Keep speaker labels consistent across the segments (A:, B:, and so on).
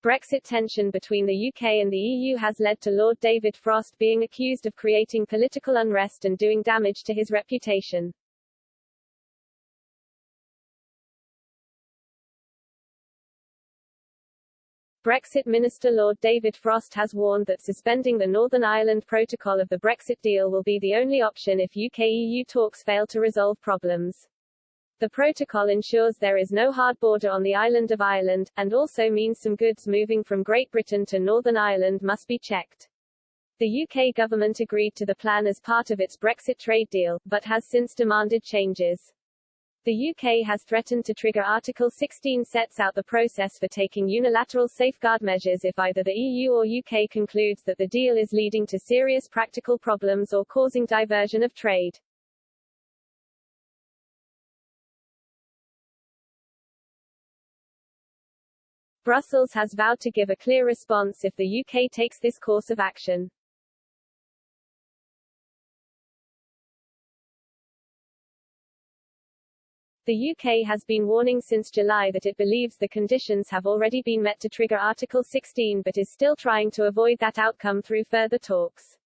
A: Brexit tension between the UK and the EU has led to Lord David Frost being accused of creating political unrest and doing damage to his reputation. Brexit Minister Lord David Frost has warned that suspending the Northern Ireland Protocol of the Brexit deal will be the only option if UK-EU talks fail to resolve problems. The protocol ensures there is no hard border on the island of Ireland, and also means some goods moving from Great Britain to Northern Ireland must be checked. The UK government agreed to the plan as part of its Brexit trade deal, but has since demanded changes. The UK has threatened to trigger Article 16, sets out the process for taking unilateral safeguard measures if either the EU or UK concludes that the deal is leading to serious practical problems or causing diversion of trade. Brussels has vowed to give a clear response if the UK takes this course of action. The UK has been warning since July that it believes the conditions have already been met to trigger Article 16 but is still trying to avoid that outcome through further talks.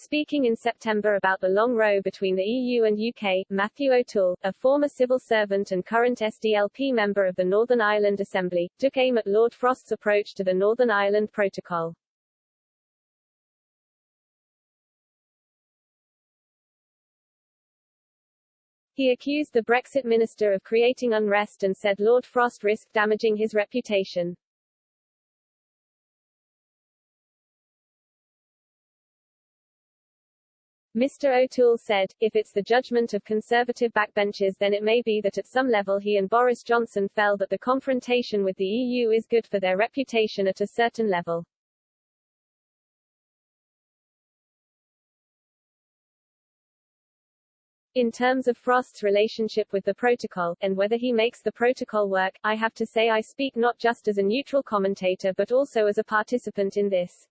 A: Speaking in September about the long row between the EU and UK, Matthew O'Toole, a former civil servant and current SDLP member of the Northern Ireland Assembly, took aim at Lord Frost's approach to the Northern Ireland Protocol. He accused the Brexit minister of creating unrest and said Lord Frost risked damaging his reputation. Mr. O'Toole said, if it's the judgment of Conservative backbenchers then it may be that at some level he and Boris Johnson felt that the confrontation with the EU is good for their reputation at a certain level. In terms of Frost's relationship with the protocol, and whether he makes the protocol work, I have to say I speak not just as a neutral commentator but also as a participant in this.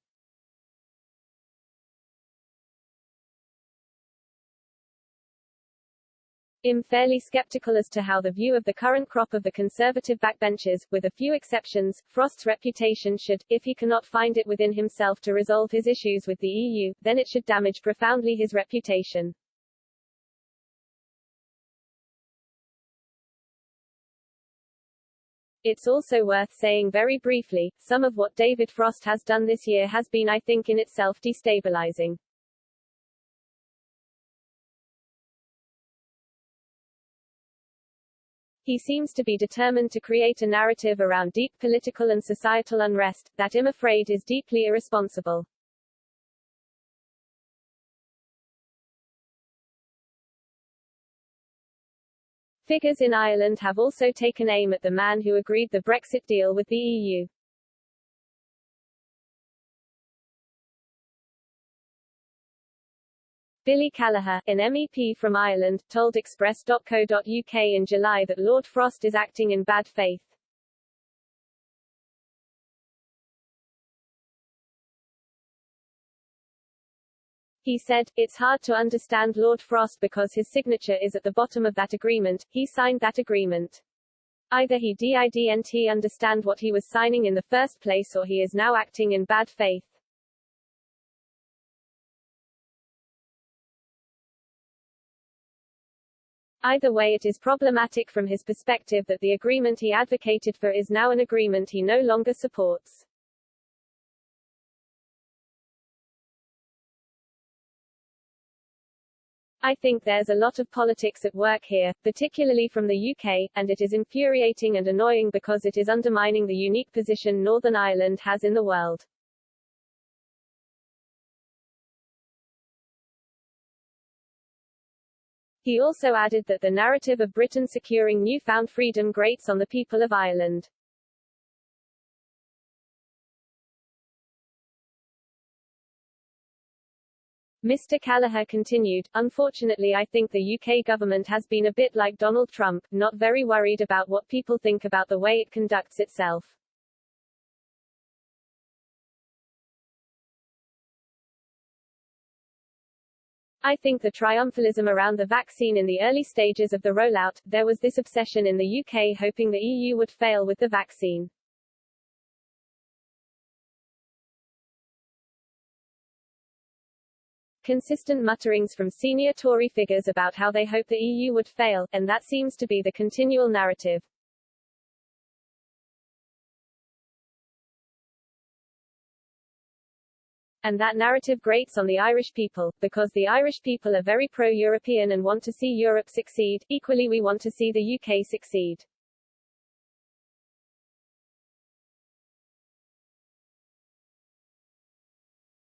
A: I'm fairly skeptical as to how the view of the current crop of the Conservative backbenchers, with a few exceptions, Frost's reputation should, if he cannot find it within himself to resolve his issues with the EU, then it should damage profoundly his reputation. It's also worth saying very briefly, some of what David Frost has done this year has been I think in itself destabilizing. He seems to be determined to create a narrative around deep political and societal unrest, that I'm afraid is deeply irresponsible. Figures in Ireland have also taken aim at the man who agreed the Brexit deal with the EU. Billy Callagher, an MEP from Ireland, told Express.co.uk in July that Lord Frost is acting in bad faith. He said, it's hard to understand Lord Frost because his signature is at the bottom of that agreement, he signed that agreement. Either he didn't understand what he was signing in the first place or he is now acting in bad faith. Either way it is problematic from his perspective that the agreement he advocated for is now an agreement he no longer supports. I think there's a lot of politics at work here, particularly from the UK, and it is infuriating and annoying because it is undermining the unique position Northern Ireland has in the world. He also added that the narrative of Britain securing newfound freedom grates on the people of Ireland. Mr. Callagher continued, unfortunately I think the UK government has been a bit like Donald Trump, not very worried about what people think about the way it conducts itself. I think the triumphalism around the vaccine in the early stages of the rollout, there was this obsession in the UK hoping the EU would fail with the vaccine. Consistent mutterings from senior Tory figures about how they hope the EU would fail, and that seems to be the continual narrative. And that narrative grates on the Irish people, because the Irish people are very pro-European and want to see Europe succeed. Equally, we want to see the UK succeed.